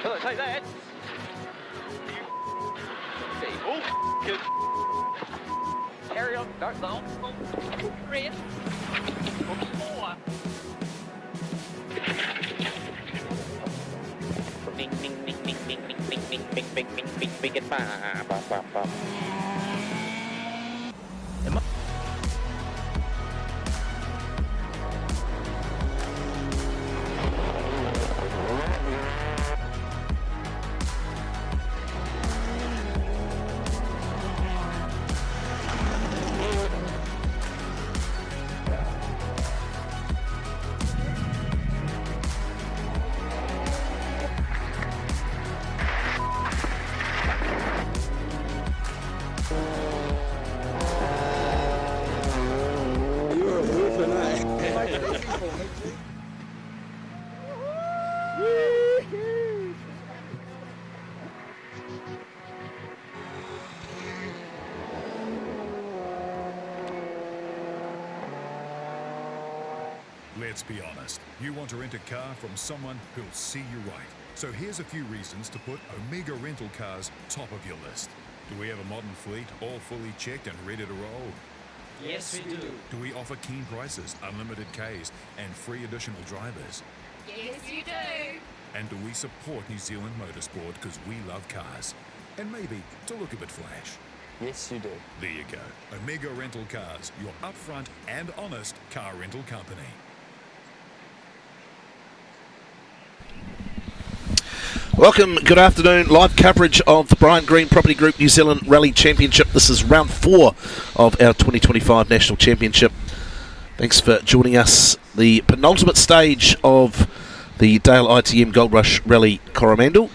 Hello, take that. Oh, good. Carry on, don't long. Red. Four. Ding, ding, ding, ding, ding, ding, ding, ding, ding, ding, ding, ding, ding, ding, Let's be honest, you want to rent a car from someone who'll see you right. So here's a few reasons to put Omega Rental Cars top of your list. Do we have a modern fleet, all fully checked and ready to roll? Yes, we do. Do we offer keen prices, unlimited Ks, and free additional drivers? Yes, you do. And do we support New Zealand motorsport because we love cars? And maybe to look a bit flash. Yes, you do. There you go. Omega Rental Cars, your upfront and honest car rental company. Welcome, good afternoon. Live coverage of the Brian Green Property Group New Zealand Rally Championship. This is round 4 of our 2025 National Championship. Thanks for joining us. The penultimate stage of the Dayle ITM Goldrush Rally Coromandel.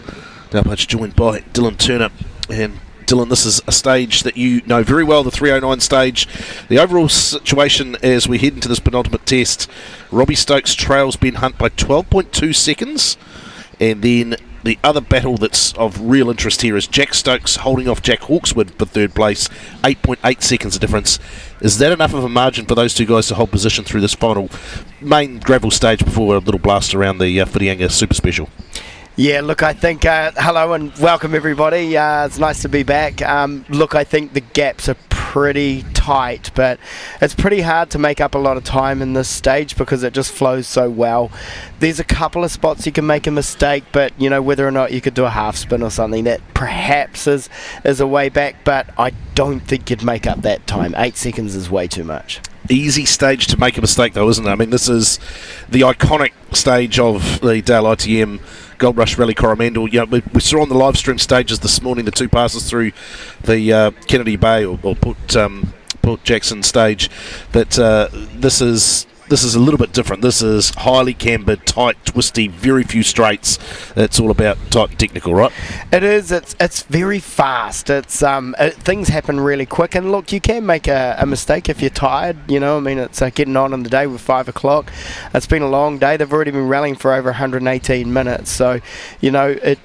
Now much joined by Dylan Turner. And Dylan, this is a stage that you know very well, the 309 stage. The overall situation as we head into this penultimate test, Robbie Stokes trails Ben Hunt by 12.2 seconds. And then the other battle that's of real interest here is Jack Stokes holding off Jack Hawkswood for third place, 8.8 seconds of difference. Is that enough of a margin for those two guys to hold position through this final main gravel stage before a little blast around the Whitianga Super Special? Yeah, look, I think, hello and welcome everybody. It's nice to be back. Look, I think the gaps are pretty tight, but it's pretty hard to make up a lot of time in this stage because it just flows so well. There's a couple of spots you can make a mistake, but you know, whether or not you could do a half spin or something, that perhaps is a way back, but I don't think you'd make up that time. 8 seconds is way too much. Easy stage to make a mistake though, isn't it? I mean, this is the iconic stage of the Dayle ITM Goldrush Rally Coromandel. You know, we saw on the live stream stages this morning the two passes through the Kennedy Bay or Port Jackson stage, that this is a little bit different. This is highly cambered, tight, twisty, very few straights. It's all about tight and technical, right? It is. It's very fast. It's things happen really quick. And look, you can make a mistake if you're tired. You know, I mean, it's getting on in the day with 5 o'clock. It's been a long day. They've already been rallying for over 118 minutes. So, you know, it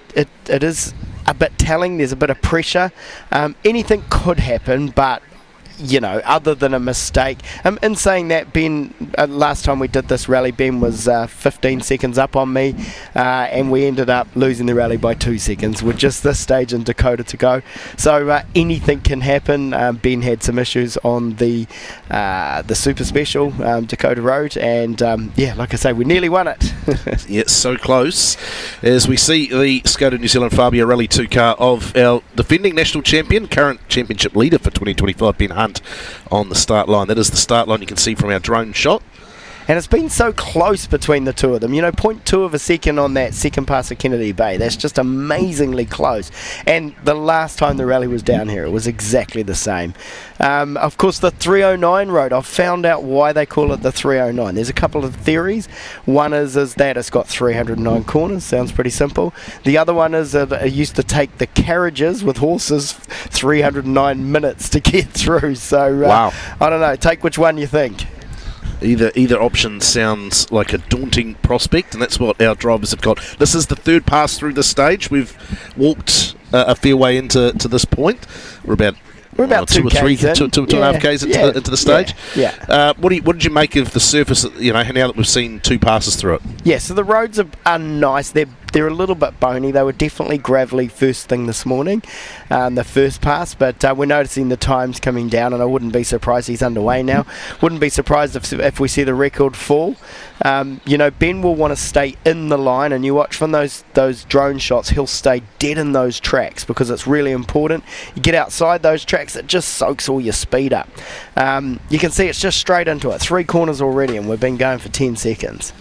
is a bit telling. There's a bit of pressure. Anything could happen, but you know, other than a mistake. In saying that, Ben, last time we did this rally, Ben was 15 seconds up on me, and we ended up losing the rally by 2 seconds with just this stage in Dakota to go. So anything can happen. Ben had some issues on the Super Special Dakota Road, and yeah, like I say, we nearly won it. Yeah, so close. As we see the Skoda New Zealand Fabia Rally 2 car of our defending national champion, current championship leader for 2025, Ben Hunt, on the start line. That is the start line you can see from our drone shot. And it's been so close between the two of them. You know, 0.2 of a second on that second pass of Kennedy Bay. That's just amazingly close. And the last time the rally was down here, it was exactly the same. Of course, the 309 road, I've found out why they call it the 309. There's a couple of theories. One is that it's got 309 corners. Sounds pretty simple. The other one is that it used to take the carriages with horses 309 minutes to get through. So, wow. I don't know. Take which one you think. Either option sounds like a daunting prospect, and that's what our drivers have got. This is the third pass through the stage. We've walked a fair way into this point. We're about 2 or 3, 2.5 k's into the stage. Yeah. What did you make of the surface? You know, now that we've seen 2 passes through it. Yeah. So the roads are nice. They're they're a little bit bony. They were definitely gravelly first thing this morning, the first pass, but we're noticing the times coming down, and I wouldn't be surprised he's underway now. Wouldn't be surprised if we see the record fall. Ben will want to stay in the line, and you watch from those drone shots, he'll stay dead in those tracks because it's really important. You get outside those tracks, it just soaks all your speed up. You can see it's just straight into it. 3 corners already, and we've been going for 10 seconds.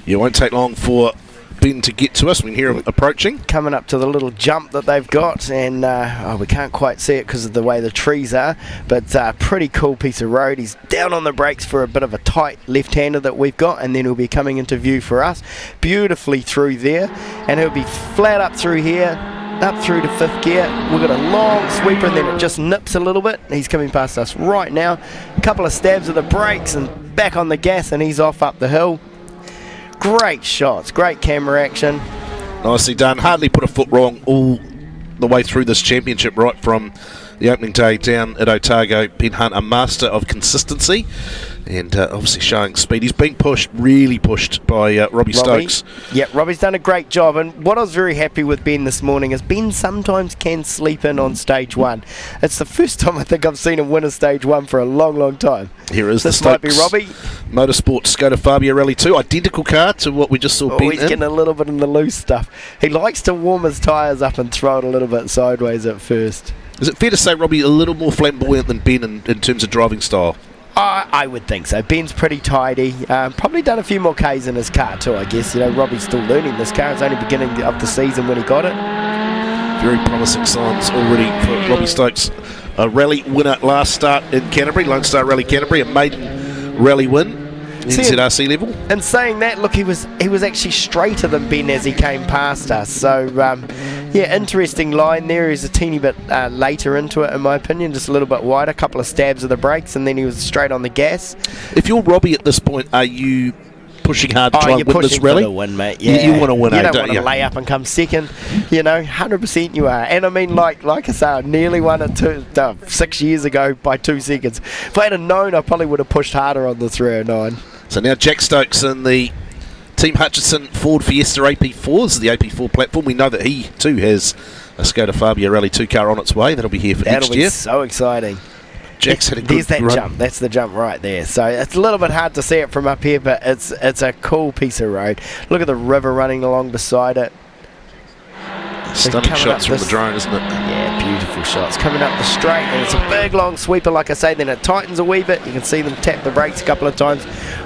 Yeah, it won't take long for Ben to get to us. We can hear him approaching. Coming up to the little jump that they've got, and we can't quite see it because of the way the trees are, but pretty cool piece of road. He's down on the brakes for a bit of a tight left-hander that we've got, and then he'll be coming into view for us beautifully through there, and he'll be flat up through here, up through to 5th gear. We've got a long sweeper, and then it just nips a little bit. He's coming past us right now. A couple of stabs of the brakes and back on the gas, and he's off up the hill. Great shots, great camera action. Nicely done. Hardly put a foot wrong all the way through this championship, right from the opening day down at Otago. Ben Hunt, a master of consistency, and obviously showing speed. He's been pushed, really pushed by Robbie Stokes. Yep, Robbie's done a great job, and what I was very happy with Ben this morning is Ben sometimes can sleep in on stage 1. It's the first time I think I've seen him win a stage 1 for a long, long time. Here is this the might be Stokes Robbie. Motorsport Skoda Fabia Rally 2, identical car to what we just saw Ben he's in. getting a little bit in the loose stuff. He likes to warm his tyres up and throw it a little bit sideways at first. Is it fair to say Robbie a little more flamboyant than Ben in terms of driving style? I would think so. Ben's pretty tidy. Probably done a few more Ks in his car too, I guess. Robbie's still learning this car. It's only beginning of the season when he got it. Very promising signs already for Robbie Stokes. A rally winner last start in Canterbury, Lone Star Rally Canterbury, a maiden rally win. NZRC level. And saying that, look, he was actually straighter than Ben as he came past us. So, interesting line there. He's a teeny bit later into it, in my opinion, just a little bit wider. A couple of stabs of the brakes, and then he was straight on the gas. If you're Robbie at this point, are you pushing hard to try and win this rally? For the win, mate. Yeah. You want to win, you don't want to lay up and come second. 100% you are. And I mean, like I say, I nearly won it 6 years ago by 2 seconds. If I had known, I probably would have pushed harder on the 309. So now Jack Stokes in the Team Hutchison Ford Fiesta AP4. This is the AP4 platform. We know that he too has a Skoda Fabia Rally 2 car on its way. That'll be here for next year. That'll be so exciting. Jack's had a good There's that run. jump. That's the jump right there. So it's a little bit hard to see it from up here, but it's a cool piece of road. Look at the river running along beside it. Stunning shots from the drone, isn't it? Yeah, beautiful shots. Coming up the straight, and it's a big long sweeper, like I say, then it tightens a wee bit. You can see them tap the brakes a couple of times.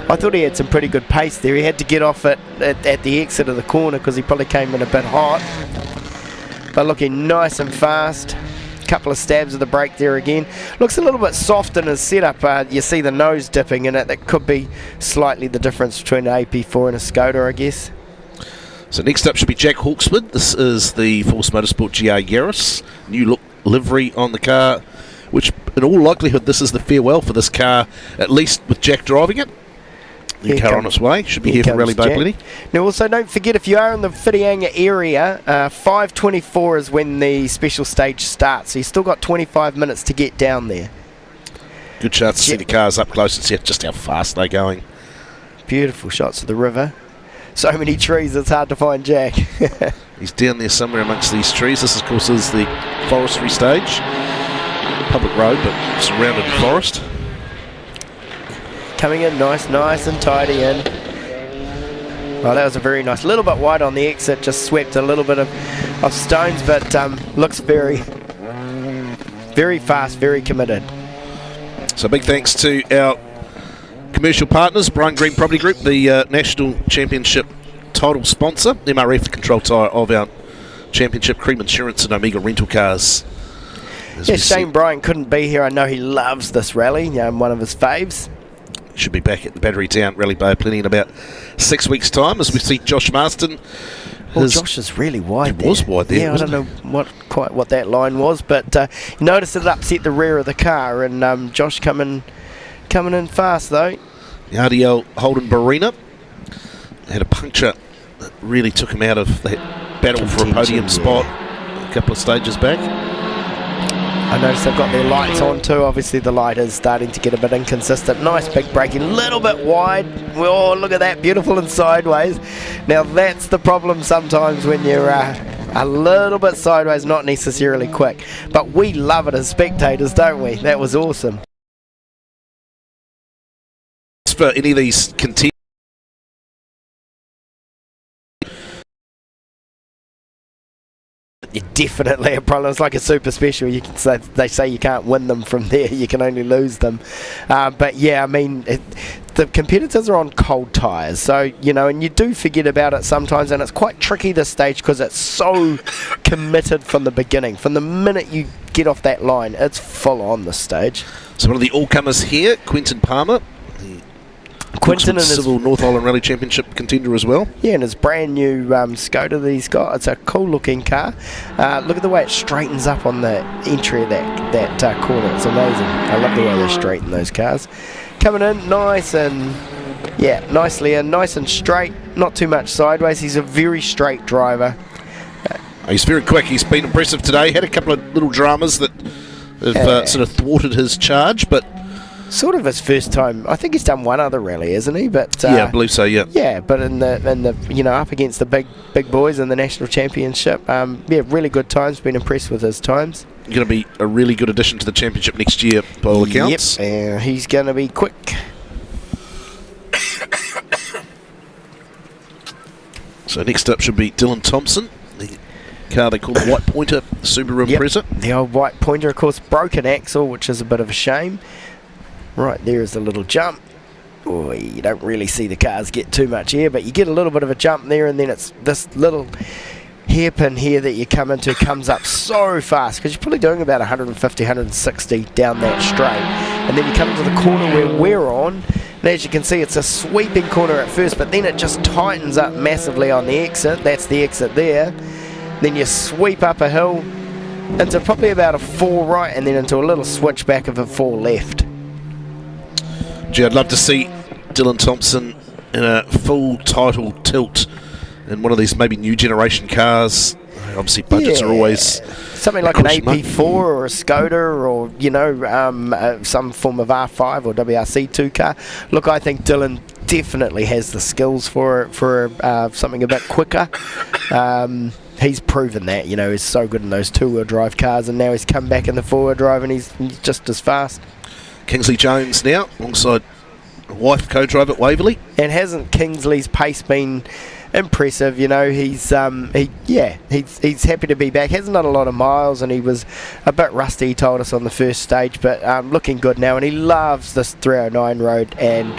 I thought he had some pretty good pace there. He had to get off at the exit of the corner because he probably came in a bit hot. But looking nice and fast. Couple of stabs of the brake there again. Looks a little bit soft in his setup. You see the nose dipping in it. That could be slightly the difference between an AP4 and a Skoda, I guess. So next up should be Jack Hawkswood. This is the Force Motorsport GR Yaris. New look livery on the car, which in all likelihood this is the farewell for this car, at least with Jack driving it. The car on its way. Should be here for Rally Bay plenty. Now also don't forget, if you are in the Whitianga area, 5:24 is when the special stage starts. So you've still got 25 minutes to get down there. Good chance to see the cars up close and see just how fast they're going. Beautiful shots of the river. So many trees, it's hard to find Jack. He's down there somewhere amongst these trees. This, of course, is the forestry stage. Public road, but surrounded in forest. Coming in nice and tidy in. Well, that was a very nice, little bit wide on the exit, just swept a little bit of stones, but looks very, very fast, very committed. So big thanks to our commercial partners, Bryan Green Property Group, the National Championship title sponsor, MRF, control tyre of our championship, Cream Insurance and Omega Rental Cars. Yeah, Shane Bryan couldn't be here. I know he loves this rally, one of his faves. Should be back at the Battery Town Rally Bay plenty in about 6 weeks' time as we see Josh Marston. Well, Josh is really wide there. It was wide there, yeah, I don't know quite what that line was, but you noticed it upset the rear of the car, and Josh coming in fast though. The RDL Holden Barina had a puncture that really took him out of that battle for a podium spot a couple of stages back. I noticed they've got their lights on too. Obviously the light is starting to get a bit inconsistent. Nice big braking, little bit wide. Oh, look at that, beautiful and sideways. Now that's the problem sometimes when you're a little bit sideways, not necessarily quick. But we love it as spectators, don't we? That was awesome. For any of these contenders, you're definitely a problem. It's like a super special. You can say, they say you can't win them from there, you can only lose them. But yeah, I mean, the competitors are on cold tyres, so and you do forget about it sometimes, and it's quite tricky this stage because it's so committed from the beginning. From the minute you get off that line, it's full on this stage. So one of the all-comers here, Quentyn Palmer. Quentyn and his Civil North Island Rally Championship contender as well. Yeah, and his brand new Skoda that he's got. It's a cool looking car. Look at the way it straightens up on the entry of that corner. It's amazing. I love the way they straighten those cars. Coming in nice and nicely in, nice and straight. Not too much sideways. He's a very straight driver. He's very quick. He's been impressive today. Had a couple of little dramas that have sort of thwarted his charge, but sort of his first time. I think he's done one other rally, isn't he? But yeah, I believe so. Yeah. Yeah, but in the up against the big boys in the national championship, really good times. Been impressed with his times. Going to be a really good addition to the championship next year, by all accounts. Yep, he's going to be quick. So next up should be Dylan Thompson, the car they call the White Pointer Subaru Impreza. The old White Pointer, of course, broken axle, which is a bit of a shame. Right, there is a little jump. Oh, you don't really see the cars get too much air, but you get a little bit of a jump there, and then it's this little hairpin here that you come into comes up so fast, because you're probably doing about 150, 160 down that straight, and then you come into the corner where we're on, and as you can see, it's a sweeping corner at first, but then it just tightens up massively on the exit. That's the exit there. Then you sweep up a hill into probably about a 4 right, and then into a little switchback of a 4 left. Gee, I'd love to see Dylan Thompson in a full title tilt in one of these maybe new generation cars. Obviously budgets are always something like an AP4 or a Skoda, or some form of R5 or WRC2 car. Look, I think Dylan definitely has the skills for something a bit quicker. He's proven that, he's so good in those 2-wheel drive cars, and now he's come back in the 4-wheel drive and he's just as fast. Kingsley Jones now alongside a wife co-driver at Waverley. And hasn't Kingsley's pace been impressive? He's happy to be back. Hasn't done a lot of miles, and he was a bit rusty, he told us on the first stage, but looking good now, and he loves this 309 road and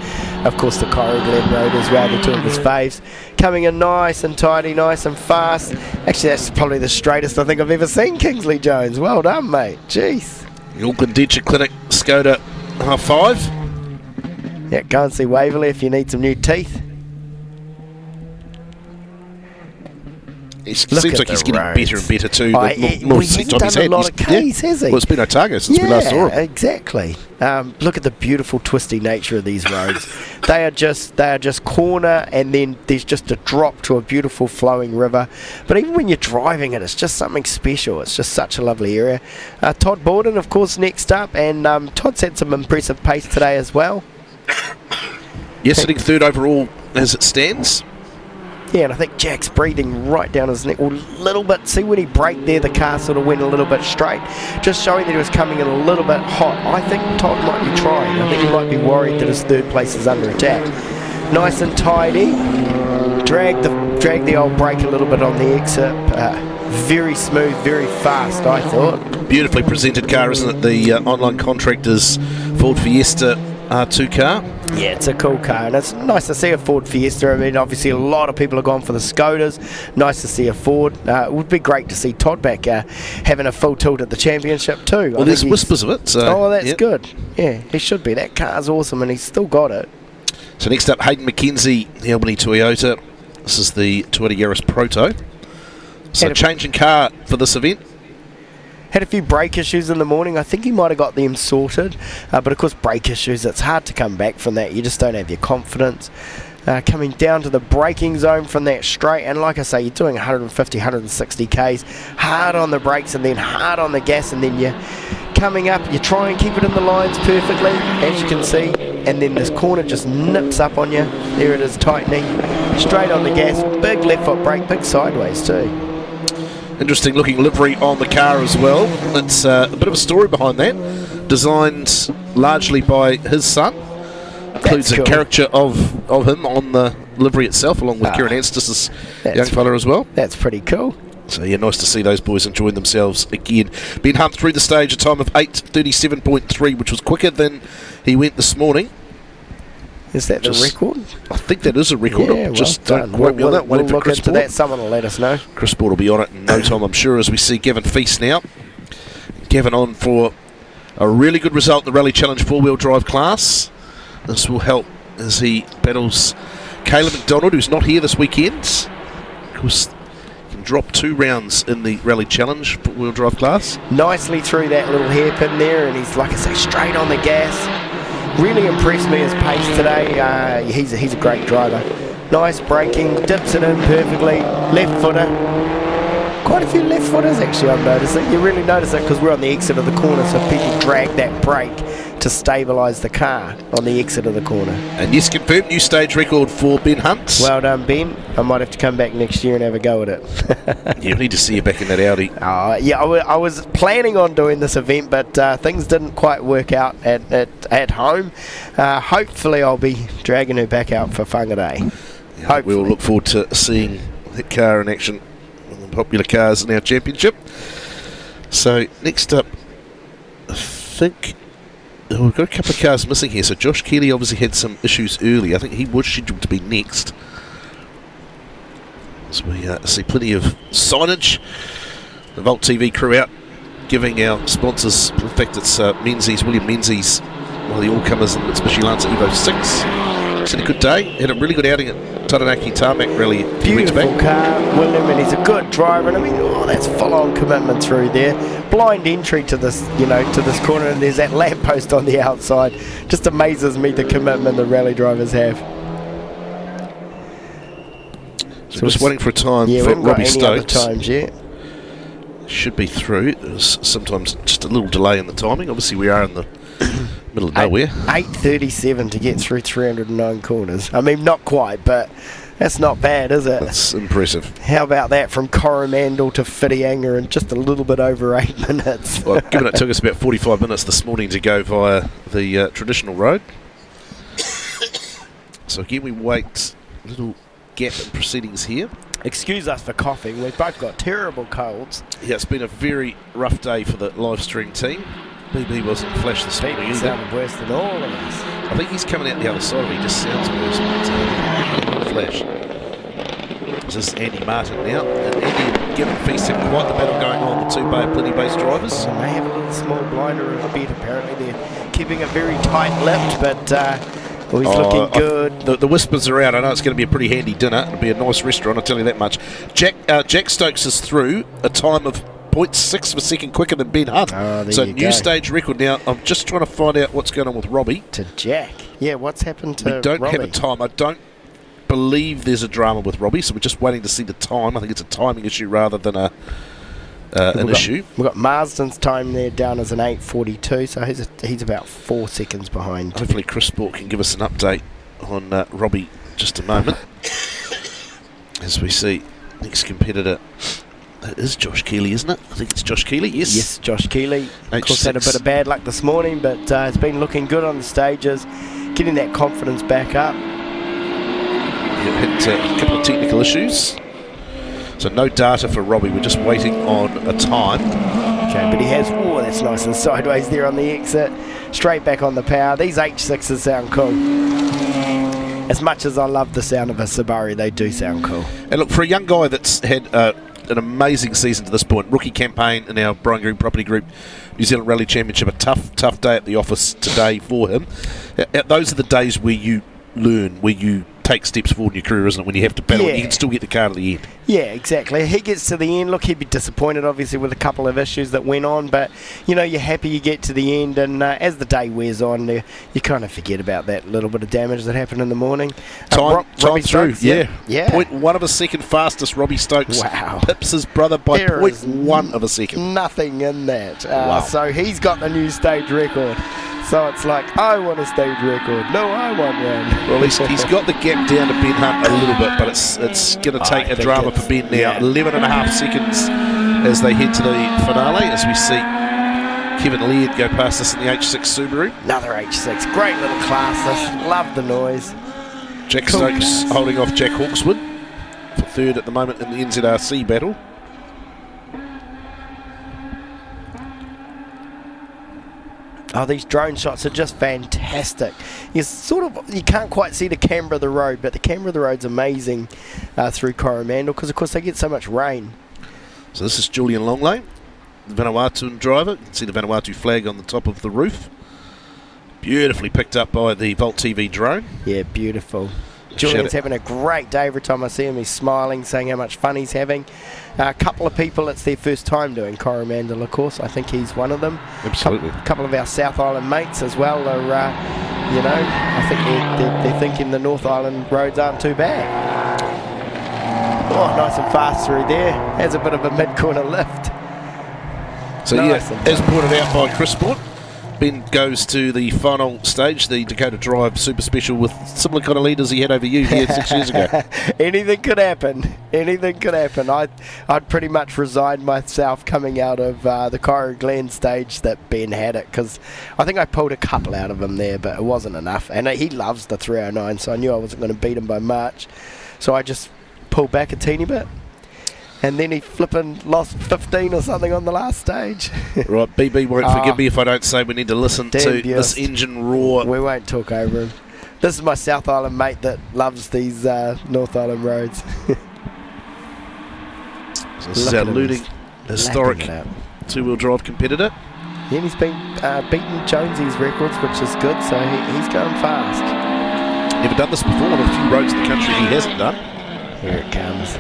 of course the Coromandel road as well, the two of his faves. Coming in nice and tidy, nice and fast. Actually, that's probably the straightest I think I've ever seen Kingsley Jones. Well done, mate. Jeez. The Auckland Denture Clinic Skoda R5. Yeah, go and see Waverley if you need some new teeth. It seems like he's getting better and better too. He hasn't done a lot of Ks, has he? Well, it's been Otago since we last saw him. Exactly. Look at the beautiful twisty nature of these roads. They are just corner, and then there's just a drop to a beautiful flowing river. But even when you're driving it, it's just something special. It's just such a lovely area. Todd Bawden, of course, next up, and Todd's had some impressive pace today as well. Yes, sitting third overall as it stands. Yeah, and I think Jack's breathing right down his neck a little bit. See when he braked there, the car sort of went a little bit straight, just showing that he was coming in a little bit hot. I think Todd might be trying. I think he might be worried that his third place is under attack. Nice and tidy. Drag the old brake a little bit on the exit. Very smooth, very fast, I thought. Beautifully presented car, isn't it? The online contractor's Ford Fiesta R2 car. Yeah, it's a cool car, and it's nice to see a Ford Fiesta. I mean, obviously a lot of people have gone for the Skodas. Nice to see a Ford. It would be great to see Todd back having a full tilt at the championship too. Well, there's whispers of it. So, that's good. Yeah, he should be. That car's awesome, and he's still got it. So next up, Hayden McKenzie, the Albany Toyota. This is the Toyota Yaris Proto. So changing car for this event. Had a few brake issues in the morning. I think he might have got them sorted, but of course brake issues, it's hard to come back from that. You just don't have your confidence. Coming down to the braking zone from that straight, and like I say, you're doing 150, 160 Ks, hard on the brakes and then hard on the gas, and then you coming up, you try and keep it in the lines perfectly, as you can see, and then this corner just nips up on you. There it is, tightening, straight on the gas, big left foot brake, big sideways too. Interesting looking livery on the car as well. It's a bit of a story behind that. Designed largely by his son. Includes That's a cool. caricature of him on the livery itself, along with Kieran Anstis' young fella as well. That's pretty cool. So yeah, nice to see those boys enjoying themselves again. Ben Hunt through the stage, a time of 8:37.3, which was quicker than he went this morning. Is that the record? I think that is a record. Yeah, Just well don't done. quote me on that. We'll Waiting for look Chris into Board. that. Someone will let us know. Chris Board will be on it in no time, I'm sure, as we see Gavin Feast now. Gavin on for a really good result in the Rally Challenge four-wheel drive class. This will help as he battles Caleb McDonald, who's not here this weekend. Of course, he can drop 2 rounds in the Rally Challenge four-wheel drive class. Nicely through that little hairpin there, and he's, like I say, straight on the gas. Really impressed me his pace today. He's a great driver. Nice braking, dips it in perfectly. Left footer. Quite a few left footers actually I'm noticing. You really notice it because we're on the exit of the corner, so people drag that brake to stabilise the car on the exit of the corner. And yes, confirmed new stage record for Ben Hunt. Well done, Ben. I might have to come back next year and have a go at it. Yeah, we need to see you back in that Audi. Yeah, I was planning on doing this event, but things didn't quite work out at home. Hopefully I'll be dragging her back out for Whangarei. Yeah, we'll look forward to seeing that car in action, one of the popular cars in our championship. So next up, I think we've got a couple of cars missing here. So Josh Keely obviously had some issues early. I think he was scheduled to be next. So we see plenty of signage. The Volt TV crew out giving our sponsors, in fact it's William Menzies, one of the all-comers in Mitsubishi Lancer Evo 6. It's had a good day. Had a really good outing at Taranaki Tarmac Rally a few weeks back. Beautiful car, William, and he's a good driver. And I mean, that's full-on commitment through there. Blind entry to this, to this corner, and there's that lamppost on the outside. Just amazes me the commitment the rally drivers have. So we're just waiting for a time we for haven't Robbie got any other Stokes. times yet. Should be through. There's sometimes just a little delay in the timing. Obviously, we are in the middle of nowhere. 8:37 to get through 309 corners. I mean, not quite, but that's not bad, is it? That's impressive. How about that from Coromandel to Whitianga in just a little bit over 8 minutes? Well, given it took us about 45 minutes this morning to go via the traditional road. So again, we wait a little gap in proceedings here. Excuse us for coughing. We've both got terrible colds. Yeah, it's been a very rough day for the live stream team. BB wasn't flash this morning He either. sounded worse than all of us. I think he's coming out the other side of it. He just sounds worse. But, flash. This is Andy Martin now. And Andy and Gavin Feast have quite the battle going on, the two Plenty Base drivers. And they have a little small blinder of a bit, apparently. They're keeping a very tight-lipped, but he's looking good. The whispers are out. I know it's going to be a pretty handy dinner. It'll be a nice restaurant, I'll tell you that much. Jack Stokes is through a time of 0.6 of a second quicker than Ben Hunt. So new stage record now. I'm just trying to find out what's going on with Robbie. To Jack. Yeah, what's happened to We don't Robbie? have a time. I don't believe there's a drama with Robbie, so we're just waiting to see the time. I think it's a timing issue rather than an issue. We've got Marston's time there down as an 8:42, so he's about 4 seconds behind. Hopefully Chris Sport can give us an update on Robbie in just a moment. As we see next competitor. That is Josh Keely, isn't it? I think it's Josh Keely, yes. Yes, Josh Keely. Of course, H6. had a bit of bad luck this morning, but it's been looking good on the stages, getting that confidence back up. Yeah, had a couple of technical issues. So no data for Robbie. We're just waiting on a time. Okay, but he has, that's nice and sideways there on the exit. Straight back on the power. These H6s sound cool. As much as I love the sound of a Subaru, they do sound cool. And look, for a young guy that's had an amazing season to this point, rookie campaign in our Brian Green Property Group New Zealand Rally Championship, a tough day at the office today for him. Those are the days where you learn, where you take steps forward in your career, isn't it? When you have to battle, Yeah. you can still get the car to the end. Yeah, exactly. He gets to the end. Look, he'd be disappointed, obviously, with a couple of issues that went on, but, you know, you're happy you get to the end, and as the day wears on, you kind of forget about that little bit of damage that happened in the morning. Time Robbie through, Stokes, yeah. Yeah. 0.1 of a second fastest, Robbie Stokes. Wow. Pips his brother by There is 0.1 of a second. Nothing in that. Wow. So he's got the new stage record. So it's like, I want a stage record. No, I want one. Well, he's got the gap down to Ben Hunt a little bit, but it's going to take a drama for Ben now. yeah. 11 and a half seconds as they head to the finale, as we see Kevin Laird go past us in the H6 Subaru. Another H6. Great little class. Love the noise. Jack Stokes holding off Jack Hawkswood for third at the moment in the NZRC battle. Oh, these drone shots are just fantastic. You can't quite see the camber of the road, but the camber of the road's amazing through Coromandel because, of course, they get so much rain. So this is Julian Langley, the Vanuatuan driver. You can see the Vanuatu flag on the top of the roof. Beautifully picked up by the Volt TV drone. Yeah, beautiful. Julian's having a great day. Every time I see him, he's smiling, saying how much fun he's having. A couple of people, it's their first time doing Coromandel, of course. I think he's one of them. Absolutely. A couple of our South Island mates as well are, I think they're thinking the North Island roads aren't too bad. Oh, nice and fast through there. Has a bit of a mid-corner lift. So Nice yeah, and as pointed out by Chris Sport, Ben goes to the final stage, the Dakota Drive Super Special, with similar kind of leaders he had over you here 6 years ago. Anything could happen. Anything could happen. I'd pretty much resigned myself coming out of the Cairo Glen stage that Ben had it, because I think I pulled a couple out of him there, but it wasn't enough. And he loves the 309, so I knew I wasn't going to beat him by much. So I just pulled back a teeny bit. And then he flipping lost 15 or something on the last stage. Right, BB won't forgive me if I don't say we need to listen to this engine roar. We won't talk over him. This is my South Island mate that loves these North Island roads. So this is our looting historic two-wheel drive competitor. Yeah, and he's been beating Jonesy's records, which is good, so he's going fast. Never done this before on a few roads in the country he hasn't done. Here it comes.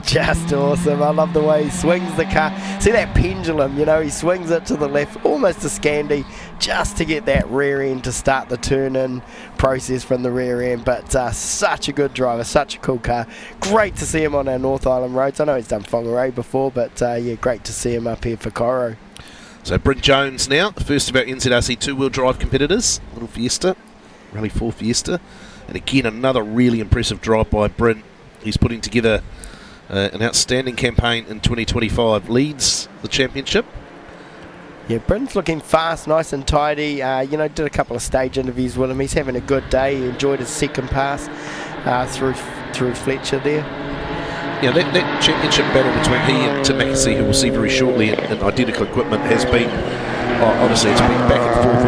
Just awesome. I love the way he swings the car. See that pendulum, he swings it to the left, almost a Scandi, just to get that rear end to start the turn-in process from the rear end. But such a good driver, such a cool car. Great to see him on our North Island roads. I know he's done Whangarei before, but yeah, great to see him up here for Coro. So Brin Jones now, the first of our NZRC two-wheel drive competitors. Little Fiesta, Rally 4 Fiesta. And again, another really impressive drive by Brin. He's putting together an outstanding campaign in 2025, leads the championship. Yeah, Brin's looking fast, nice and tidy. Did a couple of stage interviews with him. He's having a good day. He enjoyed his second pass through Fletcher there. Yeah, that championship battle between he and Tim Mackesy, who we'll see very shortly in identical equipment, has been, honestly, it's been back and forth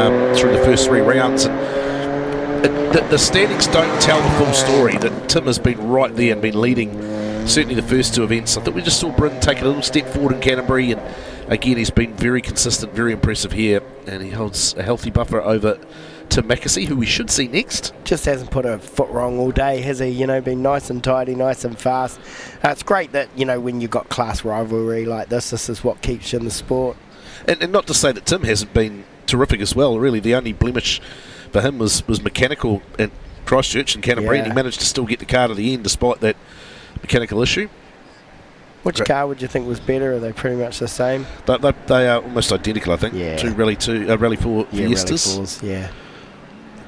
all through the first three rounds. And the standings don't tell the full story, that Tim has been right there and been leading certainly the first two events. I think we just saw Brin take a little step forward in Canterbury, and again he's been very consistent, very impressive here, and he holds a healthy buffer over Tim Mackesy, who we should see next. Just hasn't put a foot wrong all day, has he? Been nice and tidy, nice and fast. It's great that, when you've got class rivalry like this is what keeps you in the sport. And not to say that Tim hasn't been terrific as well, really. The only blemish for him was mechanical at Christchurch and Canterbury, and he managed to still get the car to the end despite that mechanical issue. Which car would you think was better? Are they pretty much the same? They are almost identical, I think. Yeah. Two Rally 4 Fiestas. Rally 4s, yeah.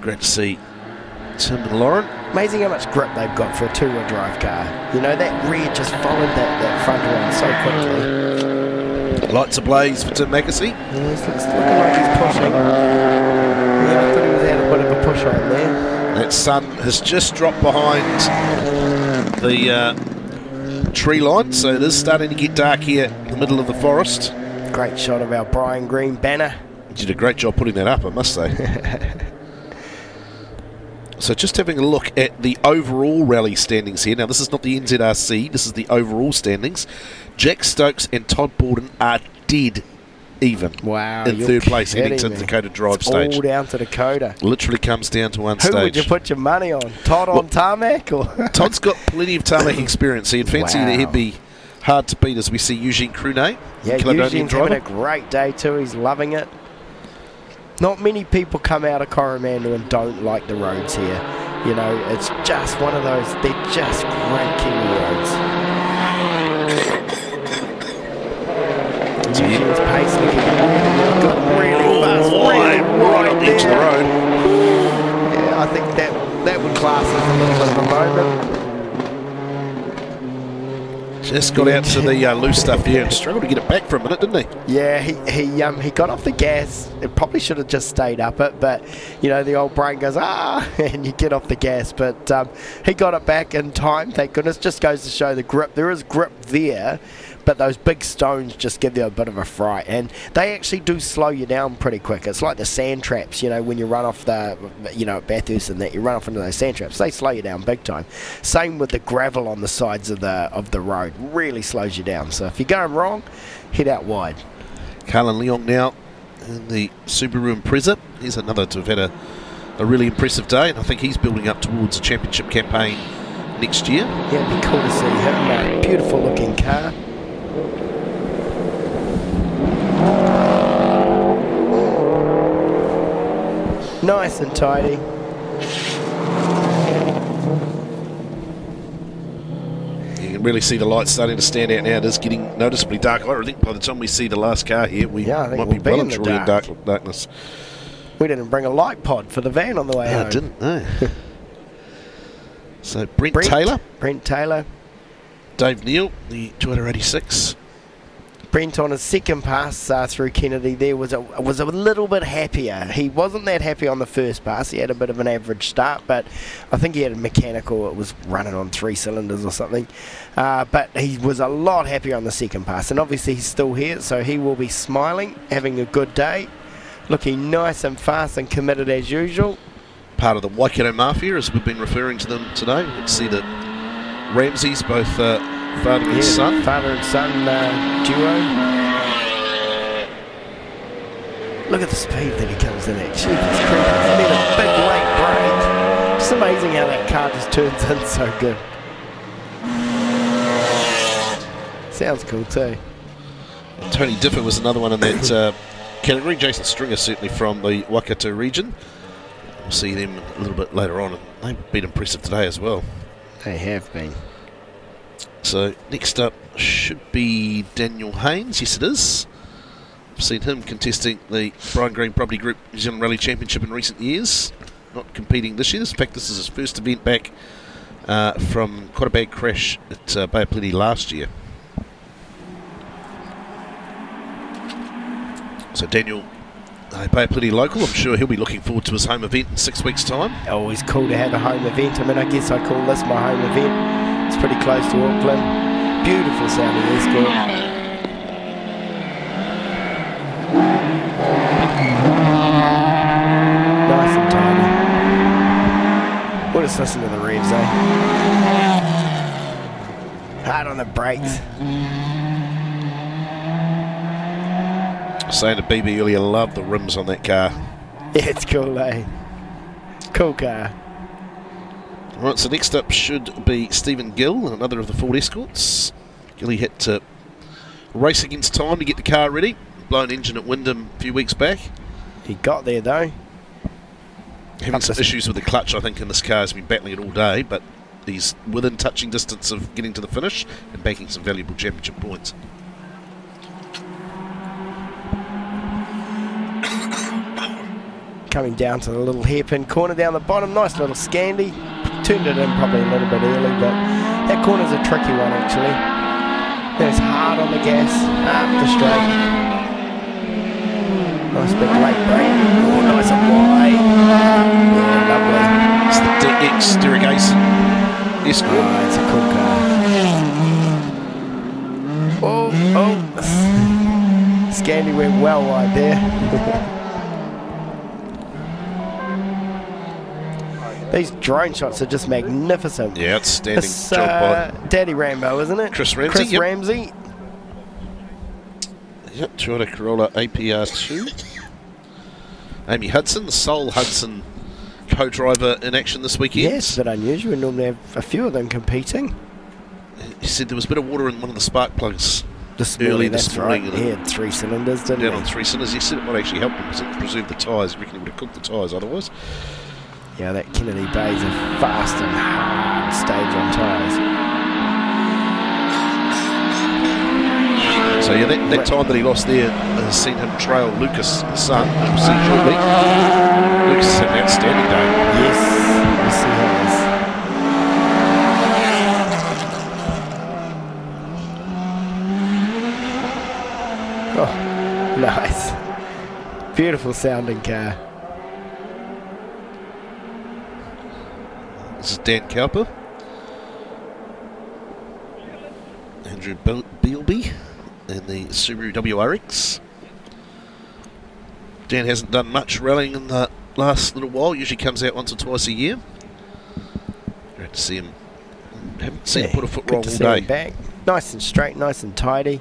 Great to see Tim and Lauren. Amazing how much grip they've got for a two-wheel drive car. That rear just followed that front around so quickly. Lights ablaze for Tim Mackesy. Yeah, it's looking like he's pushing. Yeah, I thought he was had a bit of a push on there. That sun has just dropped behind the tree line, so it is starting to get dark here in the middle of the forest. Great shot of our Brian Green banner. You did a great job putting that up, I must say. So just having a look at the overall rally standings here. Now, this is not the NZRC. This is the overall standings. Jack Stokes and Todd Bawden are dead even. Wow. In third place, heading kidding to the me. Dakota Drive It's stage. all down to Dakota. Literally comes down to one Who stage. would you put your money on? Todd on tarmac? Or Todd's got plenty of tarmac experience. He'd fancy that he'd be hard to beat as we see Eugene Connell. Yeah, Eugene's having a great day too. He's loving it. Not many people come out of Coromandel and don't like the roads here. You know, it's just one of those, they're just great Kiwi roads. Eugene's pace looking really fast, right on the edge of the road. Yeah, I think that would class as a little bit of a moment. Just got out to the loose stuff here and struggled to get it back for a minute, didn't he? Yeah, he got off the gas. It probably should have just stayed up it, but you know the old brain goes and you get off the gas. But he got it back in time, thank goodness. Just goes to show the grip. There is grip there, but those big stones just give you a bit of a fright, and they actually do slow you down pretty quick. It's like the sand traps, you know, when you run off at Bathurst and that, you run off into those sand traps, they slow you down big time. Same with the gravel on the sides of the road, really slows you down. So if you're going wrong, head out wide. Kaal and Leong now in the Subaru Impreza. He's another to have had a really impressive day, and I think he's building up towards a championship campaign next year. Yeah, it'd be cool to see him. Beautiful looking car. Nice and tidy. You can really see the lights starting to stand out now. It is getting noticeably dark. I think by the time we see the last car here, we I think might we'll be well in the and truly in darkness. We didn't bring a light pod for the van on the way home. I didn't, no. So Brent Taylor. Dave Neal, the 286. Brent on his second pass through Kennedy there was a little bit happier. He wasn't that happy on the first pass. He had a bit of an average start, but I think he had a mechanical. It was running on 3 cylinders or something. But he was a lot happier on the second pass, and obviously he's still here, so he will be smiling, having a good day, looking nice and fast and committed as usual. Part of the Waikato Mafia, as we've been referring to them today. We can see that Ramsey's both father and son. Father and son duo. Look at the speed that he comes in at. Jeepers creepers. And then a big late break. It's amazing how that car just turns in so good. Sounds cool too. Tony Differ was another one in that category. Jason Stringer certainly from the Waikato region. We'll see them a little bit later on. They've been impressive today as well. They have been. So next up should be Daniel Haynes. Yes, it is. I've seen him contesting the Brine Green Property Group New Zealand Rally Championship in recent years. Not competing this year. In fact, this is his first event back from quite a bad crash at Bay of Plenty last year. So Daniel, Bay of Plenty local. I'm sure he'll be looking forward to his home event in 6 weeks' time. Always cool to have a home event. I mean, I guess I call this my home event. It's pretty close to Auckland. Beautiful sounding escort. Nice and tiny. We'll just listen to the revs, eh? Hard on the brakes. Saying to BB earlier, love the rims on that car. Yeah, it's cool, eh? Cool car. Right, so next up should be Stephen Gill, another of the Ford Escorts. Gilly had to race against time to get the car ready. Blown engine at Wyndham a few weeks back. He got there though. Having some issues with the clutch, I think, in this car. Has been battling it all day, but he's within touching distance of getting to the finish and banking some valuable championship points. Coming down to the little hairpin corner down the bottom. Nice little Scandi. Turned it in probably a little bit early, but that corner's a tricky one actually. There's hard on the gas, up the straight. Nice big late break. Oh, nice and wide. Yeah, lovely. It's the DX Derrick Escort. Oh, it's a cool car. Oh. Scandi went well wide there. These drone shots are just magnificent. Yeah, outstanding It's job by Daddy Rambo, isn't it? Chris Ramsey. Chris Yep. Ramsey. Yep, Toyota Corolla APR2. Amy Hudson, Sol Hudson, co-driver in action this weekend. Yes, a bit unusual. We normally have a few of them competing. He said there was a bit of water in one of the spark plugs Early this morning. Right. He had 3 cylinders, didn't Down he? on 3 cylinders. He said it might actually help him because it preserved the tyres. I reckon he would have cooked the tyres otherwise. Yeah, that Kennedy Bay's a fast and hard stage on tyres. So yeah, that time that he lost there has seen him trail Lucas, his son, who we'll see shortly. Lucas has had an outstanding day. Yes, yes he has. Oh, nice. Beautiful sounding car. This is Dan Cowper. Andrew Bealby in the Subaru WRX. Dan hasn't done much rallying in the last little while. Usually comes out once or twice a year. Great to see him. Haven't seen him put a foot good wrong to all see him day. back. Nice and straight, nice and tidy.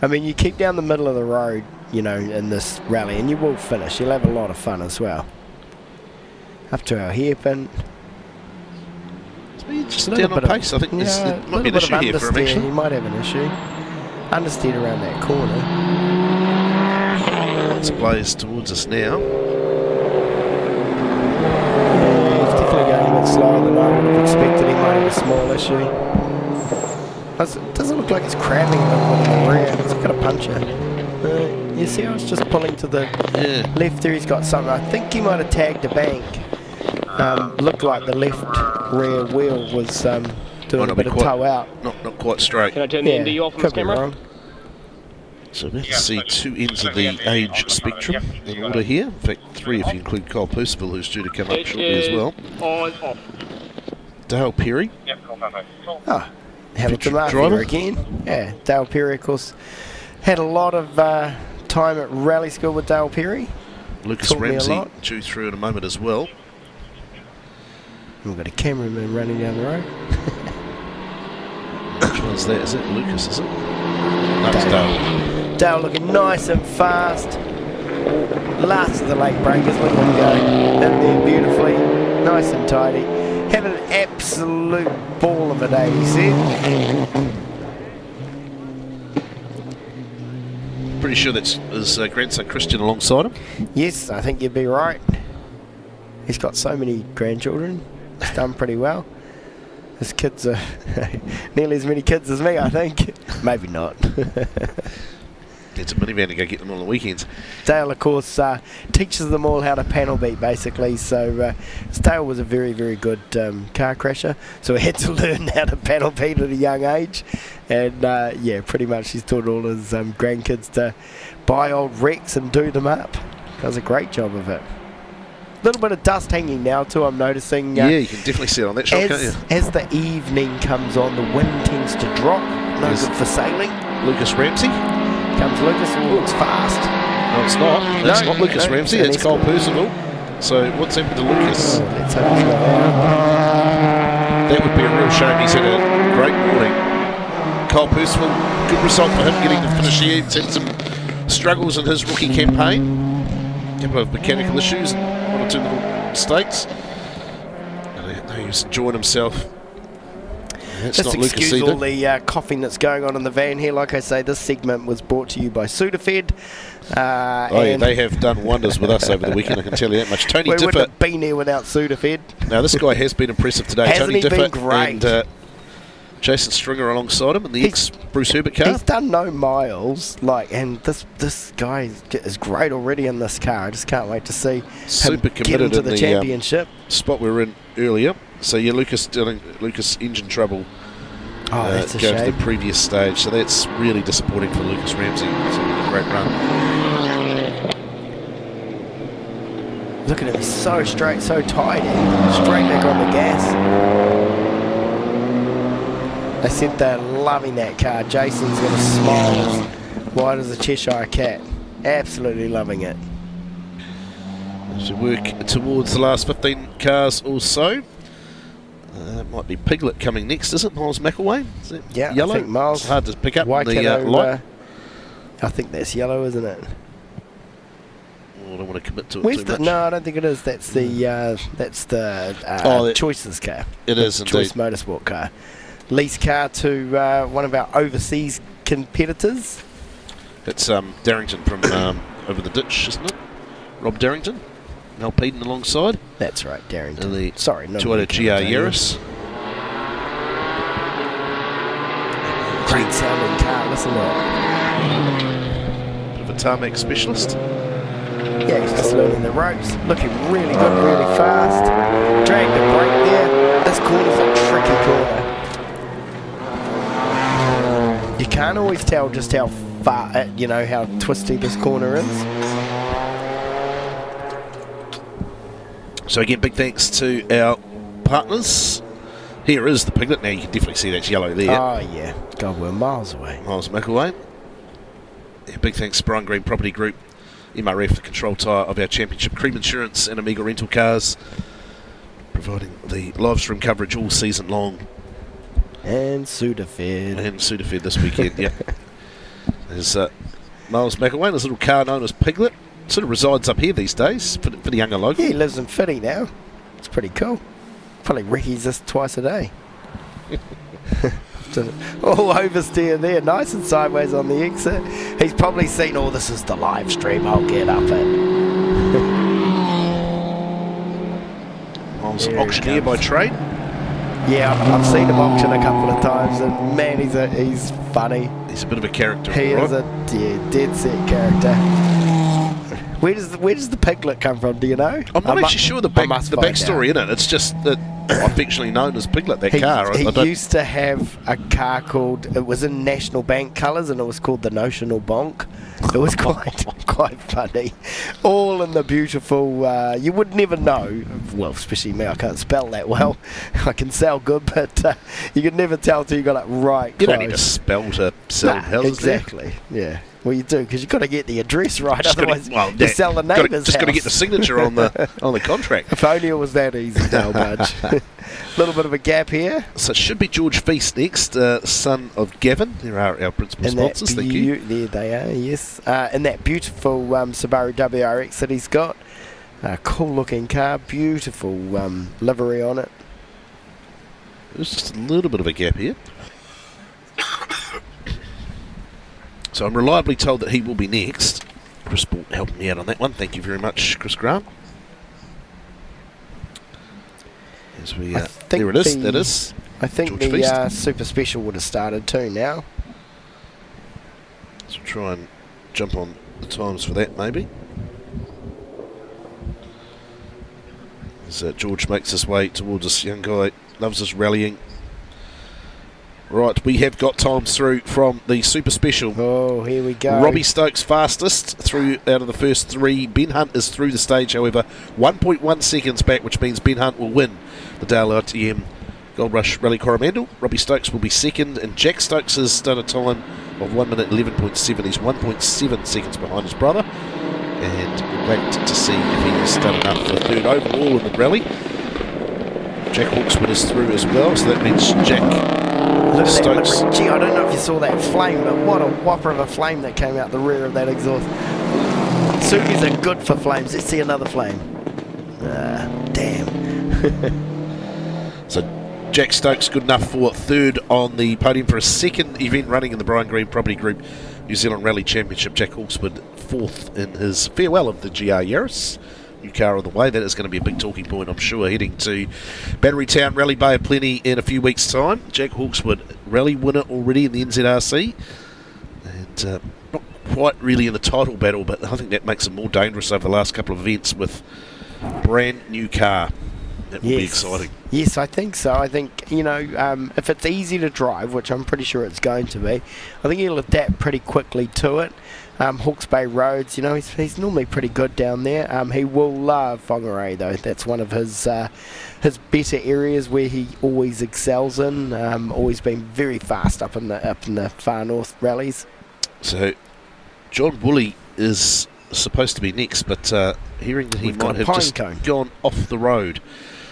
I mean, you keep down the middle of the road, you know, in this rally, and you will finish. You'll have a lot of fun as well. Up to our hairpin. Just down on pace. I think there might be an issue here for him actually. He might have an issue. Understeer around that corner. It's blazed towards us now. Yeah, he's definitely going a bit slower than I would have expected. He might have a small issue. It doesn't look like it's crabbing a little bit in the rear. It's got a puncher. You see how it's just pulling to the left there? He's got something. I think he might have tagged a bank. Looked like the left rear wheel was doing a bit of toe out. Not quite straight. Can I turn the ND off on this camera? Wrong. So we can see 2 ends of the age spectrum in order here. In fact, 3 if you include Kaal, who's due to come up shortly as well. On, off. Dale Perry. Oh, Hamilton driver. Mafia again. Yeah, Dale Perry, of course, had a lot of time at rally school with Dale Perry. Lucas Taught me a Ramsey lot. due through in a moment as well. We've got a cameraman running down the road. Which one's that? Is it Lucas, is it? No, it's Dale. Dale looking nice and fast. Last of the late breakers, look at him go. In there beautifully, nice and tidy. Having an absolute ball of a day, he said. Pretty sure that's his grandson Christian alongside him. Yes, I think you'd be right. He's got so many grandchildren. He's done pretty well. His kids are nearly as many kids as me, I think. Maybe not. It's a minivan to go get them on the weekends. Dale, of course, teaches them all how to panel beat, basically. So Dale was a very, very good car crasher. So he had to learn how to panel beat at a young age. And, yeah, pretty much he's taught all his grandkids to buy old wrecks and do them up. Does a great job of it. A little bit of dust hanging now too, I'm noticing. Yeah, you can definitely see it on that shot, can't you? As the evening comes on, the wind tends to drop. No good for sailing. Lucas Ramsey. Comes Lucas, looks fast. No, it's not. That's not Lucas Ramsey, it's Kaal Percival. So what's happened to Lucas? Let's hope he's not out. That would be a real shame. He's had a great morning. Kaal Percival, good result for him getting to finish here. He's had some struggles in his rookie campaign. A couple of mechanical issues, one or two little mistakes. And he's enjoying himself. That's Just not Lucas excuse either. all the coughing that's going on in the van here. Like I say, this segment was brought to you by Sudafed. And they have done wonders with us over the weekend, I can tell you that much. Tony we Differ. wouldn't have been here without Sudafed. Now, this guy has been impressive today. Hasn't Tony he Differ been great? and Jason Stringer alongside him in the ex-Bruce Herbert car. He's done no miles, and this guy is great already in this car. I just can't wait to see Super him get committed into in the the championship. spot we were in earlier. So, yeah, Lucas engine trouble. Oh, that's a go to shame. the previous stage. So that's really disappointing for Lucas Ramsey. It's been a great run. Look at him, he's so straight, so tidy. Straight back on the gas. They said they're loving that car. Jason's got a smile as wide as a Cheshire cat. Absolutely loving it. As we work towards the last 15 cars or so. Might be Piglet coming next, is it? Miles McElwain? Is it yellow? I think Miles. It's hard to pick up in Waikato, the light. I think that's yellow, isn't it? I don't want to commit to it Where's too much. No, I don't think it is. That's the Choices car. It is indeed. Choice Motorsport car. Lease car to one of our overseas competitors. It's Darington from over the ditch, isn't it? Rob Darington. Mel Peden alongside. That's right, Darrington. And the Sorry, not Toyota GR Yaris. Great sounding car, listen to Bit of a tarmac specialist. it. Yeah, he's just learning the ropes. Looking really good, really fast. Dragged a brake there. This corner's a tricky corner. You can't always tell just how far, how twisty this corner is. So again, big thanks to our partners. Here is the Piglet. Now you can definitely see that's yellow there. Oh yeah, God, we're miles away. Miles McElwain. Yeah, big thanks to Brine Green Property Group, MRF, the control tyre of our championship, Cream Insurance and Amiga Rental Cars, providing the live stream coverage all season long. And Sudafed. And Sudafed this weekend, yeah. There's Miles McElwain, his little car known as Piglet. Sort of resides up here these days for the younger local. Yeah, he lives in Fitty now. It's pretty cool. Probably recce's this twice a day. All oversteer there, nice and sideways on the exit. He's probably seen, this is the live stream, I'll get up it. Miles auctioneer by trade. Yeah, I've seen him auction a couple of times, and man, he's funny. He's a bit of a character. He right? is a dead set character. Where does the Piglet come from? Do you know? I'm not actually sure the backstory in it. It's just that affectionately known as Piglet. That car. He used to have a car called. It was in National Bank colours, and it was called the Notional Bonk. It was quite funny. All in the beautiful. You would never know. Well, especially me. I can't spell that well. I can sell good, but you could never tell till you got it right. You don't need to spell to sell houses. Exactly. Yeah. Well, you do, because you've got to get the address right, otherwise you sell the neighbour's Just got to house. get the signature on the contract. If only it was that easy, Dale Budge. Little bit of a gap here. So it should be George Feast next, son of Gavin. There are our principal sponsors, thank you. There they are, yes. And that beautiful Subaru WRX that he's got. Cool looking car, beautiful livery on it. There's just a little bit of a gap here. So I'm reliably told that he will be next. Chris Ball helping me out on that one. Thank you very much, Chris Grant. As we, there it is. That is. I think George the Feast. Super Special would have started too now. So try and jump on the times for that, maybe. As George makes his way towards this young guy, loves his rallying. Right, we have got times through from the Super Special. Oh, here we go. Robbie Stokes fastest through out of the first three. Ben Hunt is through the stage, however, 1.1 seconds back, which means Ben Hunt will win the Dayle ITM Goldrush Rally Coromandel. Robbie Stokes will be second, and Jack Stokes has done a time of 1 minute 11.7. He's 1.7 seconds behind his brother, and we'll wait to see if he's done enough for third overall in the rally. Jack Hawkswood is through as well, so that means Jack Stokes. Gee, I don't know if you saw that flame, but what a whopper of a flame that came out the rear of that exhaust. Suki's are good for flames. Let's see another flame. Damn. So Jack Stokes good enough for third on the podium for a second event running in the Brine Green Property Group New Zealand Rally Championship. Jack Hawkswood fourth in his farewell of the GR Yaris. New car on the way. That is going to be a big talking point, I'm sure, heading to Battery Town Rally Bay of Plenty in a few weeks' time. Jack Hawkswood, rally winner already in the NZRC, and not quite really in the title battle, but I think that makes him more dangerous over the last couple of events with brand new car. That will be exciting. Yes, I think so. I think, if it's easy to drive, which I'm pretty sure it's going to be, I think he'll adapt pretty quickly to it. Hawke's Bay roads, he's normally pretty good down there. He will love Whangarei though. That's one of his better areas where he always excels in. Always been very fast up in the far north rallies. So John Woolley is is supposed to be next, but hearing that he We've got might a have pine just cone. gone off the road.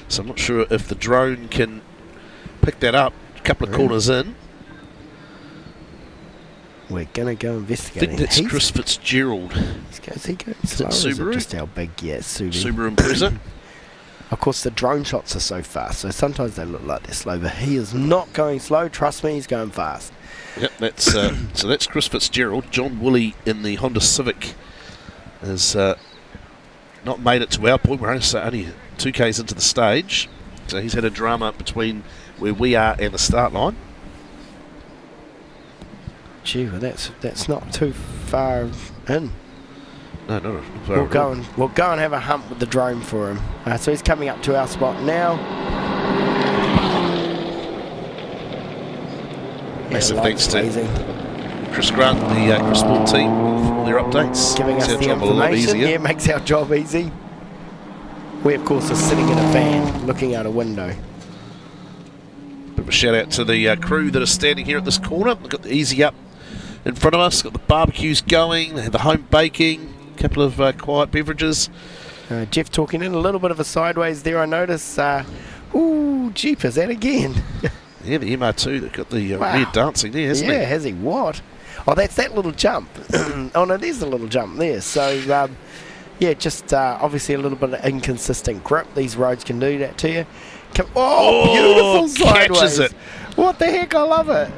So I'm not sure if the drone can pick that up. A couple of corners in. We're going to go I investigate. think that's Chris Fitzgerald. Is he going slow? Is it Subaru? just how big? Yeah, Subaru Impreza. Of course, the drone shots are so fast, so sometimes they look like they're slow, but he is not going slow. Trust me, he's going fast. Yep, that's so that's Chris Fitzgerald. John Woolley in the Honda Civic has not made it to our point. We're only 2Ks into the stage, so he's had a drama between where we are and the start line. Gee, well, that's not too far in. No, no, We'll go and have a hump with the drone for him. So he's coming up to our spot now. Massive thanks to blazing. Chris Grant, the Chris Sport team, for all their updates. Giving us Makes our the job a lot information. easier. Yeah, it makes our job easy. We, of course, are sitting in a van looking out a window. Bit of a shout out to the crew that are standing here at this corner. We've got the Easy Up in front of us, got the barbecues going, they have the home baking, a couple of quiet beverages. Jeff talking in a little bit of a sideways there, I notice. Ooh, jeepers, that again. Yeah, the MR2 that got the Wow. weird dancing there, hasn't Yeah, he? has he? What? Oh, that's that little jump. Oh, no, there's a little jump there. So, yeah, just obviously a little bit of inconsistent grip. These roads can do that to you. Beautiful sideways. Catches it. What the heck? I love it.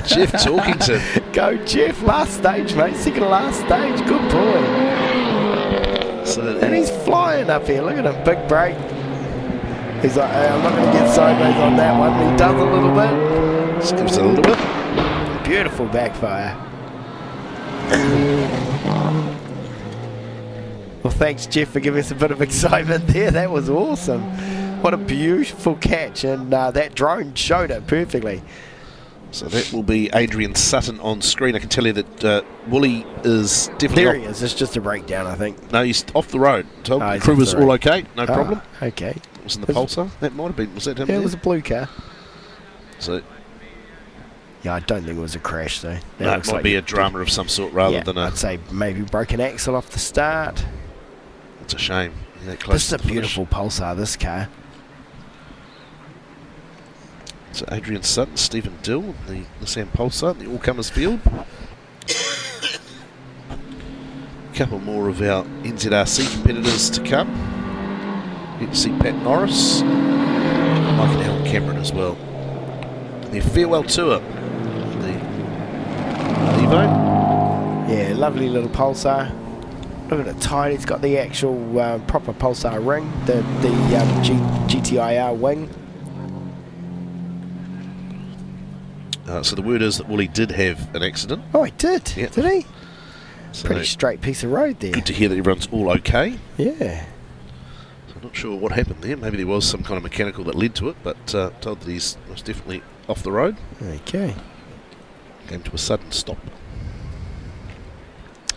Jeff Talkington. Go, Jeff. Last stage, mate. Second to last stage. Good boy. So And he's flying up here. Look at him. Big break. He's like, hey, I'm not going to get sideways on that one. He does a little bit. just gives it a little bit. Beautiful backfire. Well, thanks, Jeff, for giving us a bit of excitement there. That was awesome. What a beautiful catch, and that drone showed it perfectly. So that will be Adrian Sutton on screen. I can tell you that Woolley is definitely There he is. It's just a breakdown, I think. No, he's off the road. Tom. Oh, The he's crew off was the all road. okay, no problem. Okay. It was in the Pulsar. That might have been. Was that him? Yeah, it there? was a blue car. So Yeah, I don't think it was a crash, though. That no, it looks might like be a drama of some sort rather than a. I'd say maybe broke an axle off the start. It's a shame. That close This is to a the finish. beautiful Pulsar, this car. So Adrian Sutton, Stephen Dill, the Nissan Pulsar, the all-comers field. A couple more of our NZRC competitors to come. You can see Pat Norris, Mike and Helen Cameron as well. And their farewell tour, the Evo. Yeah, lovely little Pulsar. Look at it tight. It's got the actual proper Pulsar ring, the GTIR wing. So the word is that Woolley did have an accident. Oh, he did. Yep. Did he? So Pretty straight piece of road there. good to hear that everyone's all okay. Yeah. So I'm not sure what happened there. Maybe there was some kind of mechanical that led to it, but told that he's most definitely off the road. Okay. Came to a sudden stop.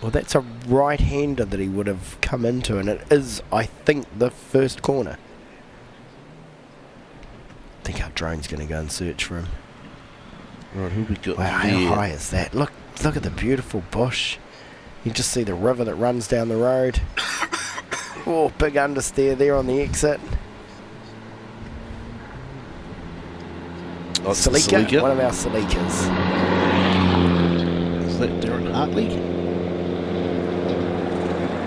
Well, that's a right-hander that he would have come into, and it is, I think, the first corner. I think our drone's going to go and search for him. Right, who we got Wow, there? how high is that? Look at the beautiful bush. You just see the river that runs down the road. Oh, big understeer there on the exit. Oh, it's the Salika, Salika. one of our Salikas. Is that Darren Art?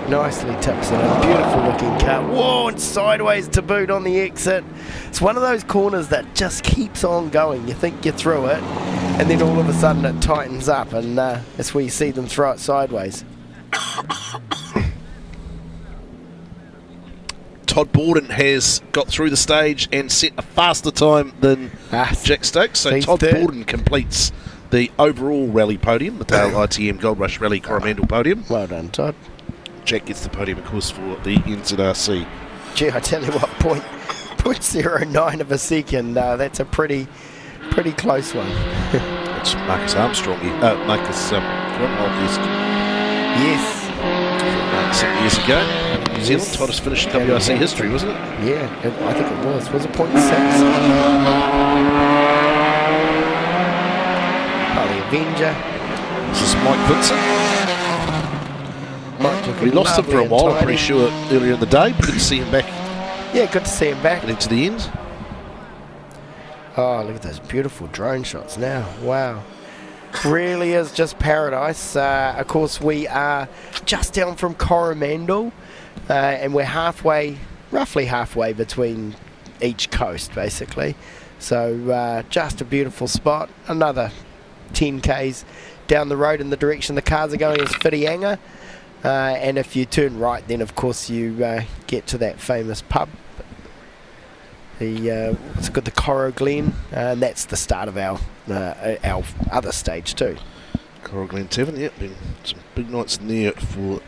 Nicely tips in a beautiful looking car. Whoa, and sideways to boot on the exit. It's one of those corners that just keeps on going. You think you're through it, and then all of a sudden it tightens up, and that's where you see them throw it sideways. Todd Bawden has got through the stage and set a faster time than Jack Stokes. So he's Todd third. Bawden completes the overall rally podium, the Dayle ITM Goldrush Rally Coromandel podium. Well done, Todd. Jack gets the podium, of course, for the NZRC. Gee, I tell you what, 0.09 of a second. That's a pretty close one. That's Marcus Armstrong. Marcus Grunwald Yes. 7 years ago. New Zealand. Todd has finished WRC history, wasn't it? Yeah, I think it was. Was it 0.6? Oh, the Avenger. This is Mike Vincent. We lost him for a while, I'm pretty sure, earlier in the day. But good to see him back. Yeah, good to see him back. Getting to the end. Oh, look at those beautiful drone shots now. Wow. Really is just paradise. Of course, we are just down from Coromandel, and we're roughly halfway between each coast, basically. So just a beautiful spot. Another 10 k's down the road in the direction the cars are going is Whitianga. And if you turn right, then of course you get to that famous pub. It's got the Coro Glen, and that's the start of our other stage too. Coro Glen Tavern, yep, been some big nights in there for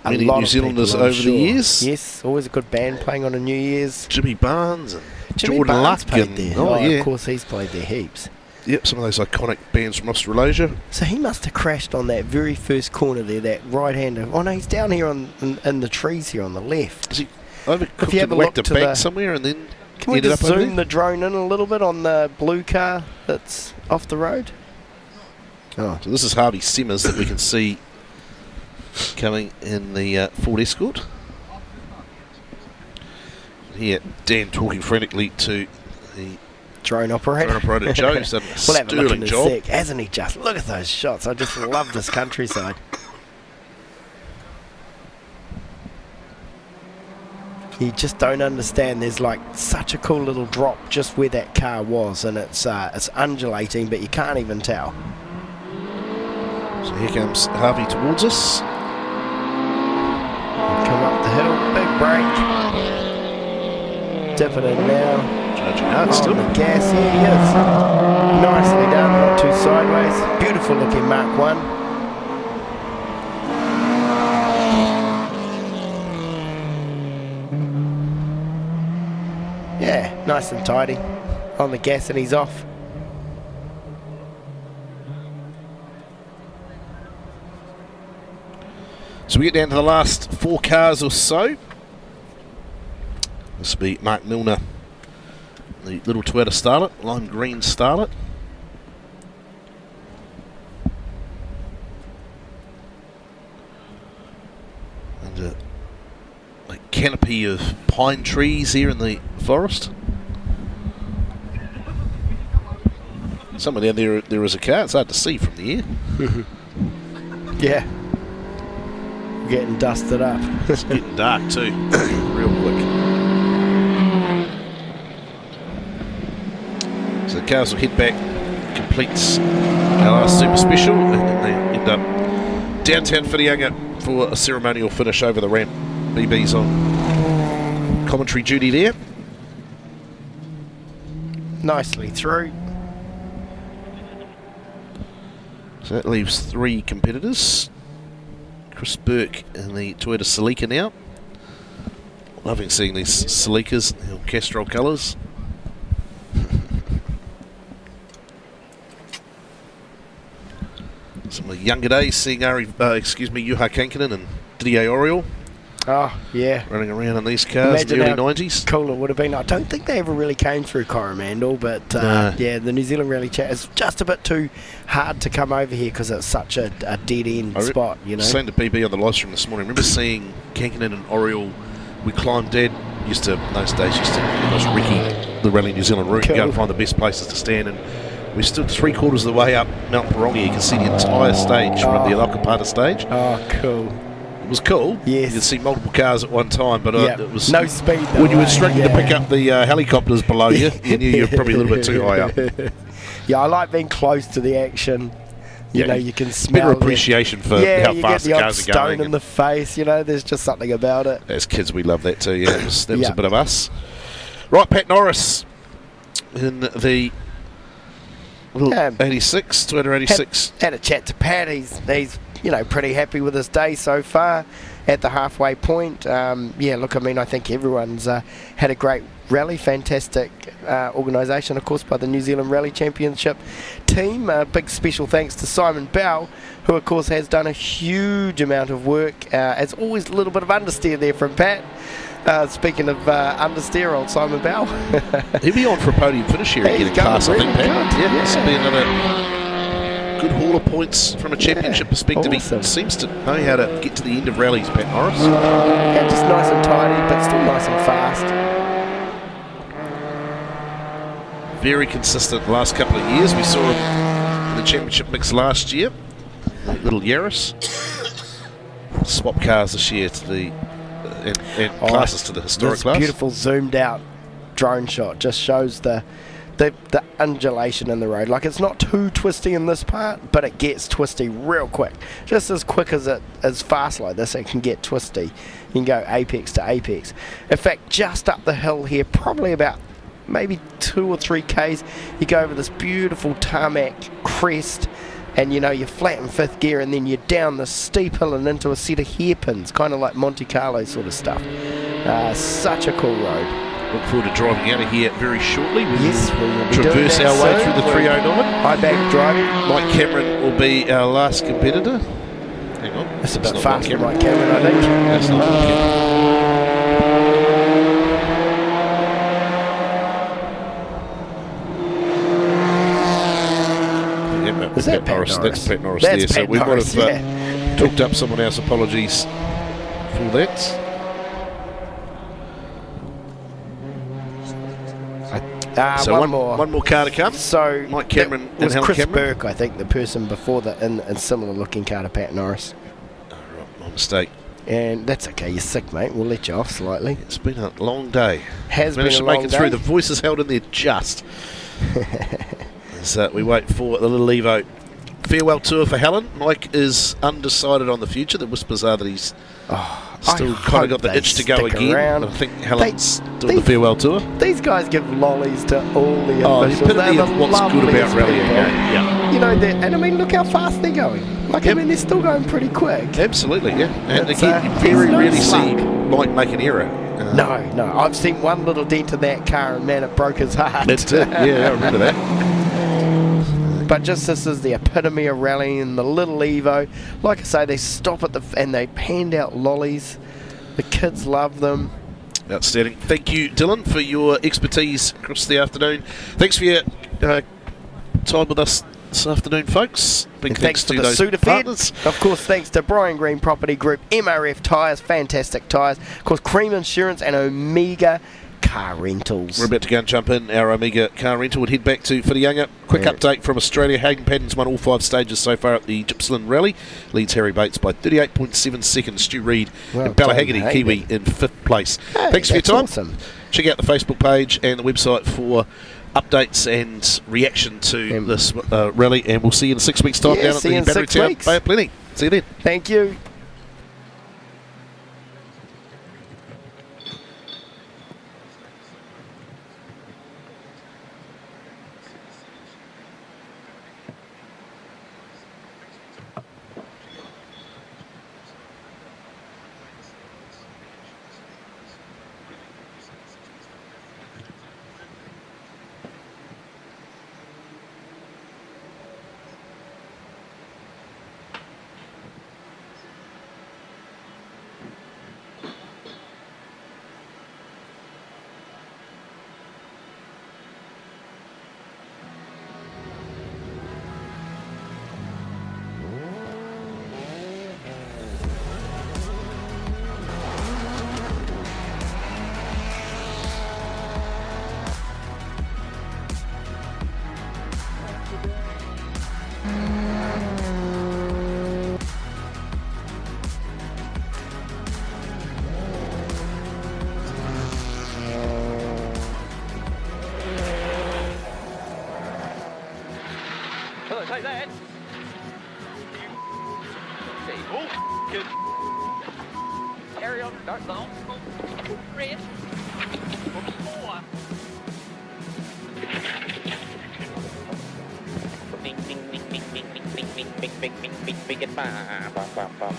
A many lot New of Zealanders people, I'm over sure. the years. Yes, always a good band playing on a New Year's. Jimmy Barnes and Jimmy Jordan Barnes Luck played and there. oh yeah, Of course he's played there heaps. Yep, some of those iconic bands from Australasia. So he must have crashed on that very first corner there, that right-hander. Oh no, he's down here in the trees here on the left. Is he If you overcooked have and a whacked look it to back the- somewhere and then Can we ended just up over zoom there? the drone in a little bit on the blue car that's off the road? Oh, So this is Harvey Simmons that we can see coming in the Ford Escort. Here, Dan talking frantically to the drone operator. drone operator Joe, who's done a We'll have a look in sterling a job. sec. Hasn't he just? Look at those shots. I just love this countryside. You just don't understand. There's like such a cool little drop just where that car was, and it's undulating, but you can't even tell. So here comes Harvey towards us. Come up the hill, big break. Dip it in now. Judging Art On still. the gas, here he is. Nicely done, not too sideways. Beautiful looking Mark 1. Yeah, nice and tidy. On the gas and he's off. So we get down to the last 4 cars or so. This will be Mark Milner, the little Toyota Starlet, lime green Starlet. And a canopy of pine trees here in the forest. Somewhere down there is a car. It's hard to see from the air. Yeah. Getting dusted up. It's getting dark too, real quick. So the cars will head back, completes our last super special, and then they end up downtown Whitianga for a ceremonial finish over the ramp. BB's on commentary duty there. Nicely through. So that leaves 3 competitors. Chris Burke in the Toyota Celica now. Loving seeing these Celicas, the Castrol colours. Some of the younger days seeing Juha Kankinen and Didier Oriole Oh, yeah. running around in these cars in the early 90s. Cool it would have been. I don't think they ever really came through Coromandel, but No. yeah, the New Zealand Rally Chat is just a bit too hard to come over here because it's such a dead-end spot, you know. Saying to BB on the live stream this morning, I remember seeing Kankinen and Oriole. We climbed in those days used to almost Ricky the Rally New Zealand route, Cool. go and find the best places to stand, and we stood 3/4 of the way up Mount Parongi. You can see the entire stage from the Alcapata stage. Oh, cool. It was cool. Yes. You could see multiple cars at one time, but Yeah. it was No speed, though, when you were eh? struggling to Yeah. pick up the helicopters below you. You knew you were probably a little bit too high up. Yeah, I like being close to the action. You know, you can smell better it. appreciation for Yeah, how you fast get the the odd cars are stone going. in the face, you know, there's just something about it. As kids, we loved that too. Yeah, that was Yeah. a bit of us. Right, Pat Norris in the little 86, Twitter 86. Had a chat to Pat. He's you know, pretty happy with his day so far at the halfway point. Yeah, look, I mean, I think everyone's had a great rally. Fantastic organisation, of course, by the New Zealand Rally Championship team. Big special thanks to Simon Bell, who, of course, has done a huge amount of work. As always, a little bit of understeer there from Pat. Speaking of understeer, old Simon Bell. He'll be on for a podium finish here again in class, I think, Pat. Yeah, this will be good hauler points from a championship perspective. awesome. He seems to know how to get to the end of rallies, Pat Norris. Yeah, just nice and tidy, but still nice and fast. Very consistent the last couple of years. We saw him in the championship mix last year. Little Yaris. Swap cars this year to the and classes to the historic this class. Beautiful zoomed out drone shot just shows the undulation in the road. Like, it's not too twisty in this part, but it gets twisty real quick. Just as quick as it is fast like this, it can get twisty. You can go apex to apex. In fact, just up the hill here, probably about maybe 2 or 3 Ks, you go over this beautiful tarmac crest, and you know, you're flat in 5th gear, and then you're down this steep hill and into a set of hairpins, kind of like Monte Carlo sort of stuff. Such a cool road. Look forward to driving out of here very shortly. Yes, we will be traverse doing that our way soon. through the 309. High back driving. Mike Cameron will be our last competitor. Hang on. It's a bit not fast for Mike Mike Cameron, I think. That's not Mike Cameron. Is that Pat Norris? That's Pat Norris That's there. So Pat we might Norris, have talked up someone else. Apologies for that. So one more. One more car to come. So Mike Cameron that was and Helen Chris Cameron. Burke, I think, the person before that in similar looking car to Pat Norris. Oh, right, my mistake. And that's okay, you're sick, mate. We'll let you off slightly. It's been a long day. Has Managed been a to make long it day. through. The voice is held in there just. So we wait for the little Evo farewell tour for Helen. Mike is undecided on the future. The whispers are that he's still kind of got the itch to go again. Around. I think Helen's doing the farewell tour. These guys give lollies to all the The officials. epitome They're of the what's good about loveliest rallying. people. Yeah. You know, and I mean, look how fast they're going. Like, Yep. I mean, they're still going pretty quick. Absolutely, yeah. And It's, again, you there's very no rarely slug. see Mike make an error. No. I've seen one little dent in that car, and man, it broke his heart. That's it. Yeah, I remember that. But just this is the epitome of rallying, the little Evo. Like I say, they stop at and they hand out lollies. The kids love them. Outstanding. Thank you, Dylan, for your expertise across the afternoon. Thanks for your time with us this afternoon, folks. Big And thanks to to the those Sudafed. partners. Of course, thanks to Brian Green Property Group, MRF Tyres, fantastic tyres. Of course, Cream Insurance and Omega Car Rentals. We're about to go and jump in our Omega car rental and head back to Whitianga. Quick update from Australia. Hayden Paddon's won all 5 stages so far at the Gippsland Rally. Leads Harry Bates by 38.7 seconds. Stu Reid Well and Bella done, Haggerty, Hayden. Kiwi, in 5th place. Hey, Thanks for your that's time. Awesome. Check out the Facebook page and the website for updates and reaction to this rally, and we'll see you in 6 weeks' time down at see you the in Battery 6 Town weeks. Bay of Plenty. See you then. Thank you. Take that. Oh, good. Carry on, start long. Red. 4. Bing, bing, bing, bing, bing, bing, bing, bing, bing, bing, bing, bing, bing, and ba.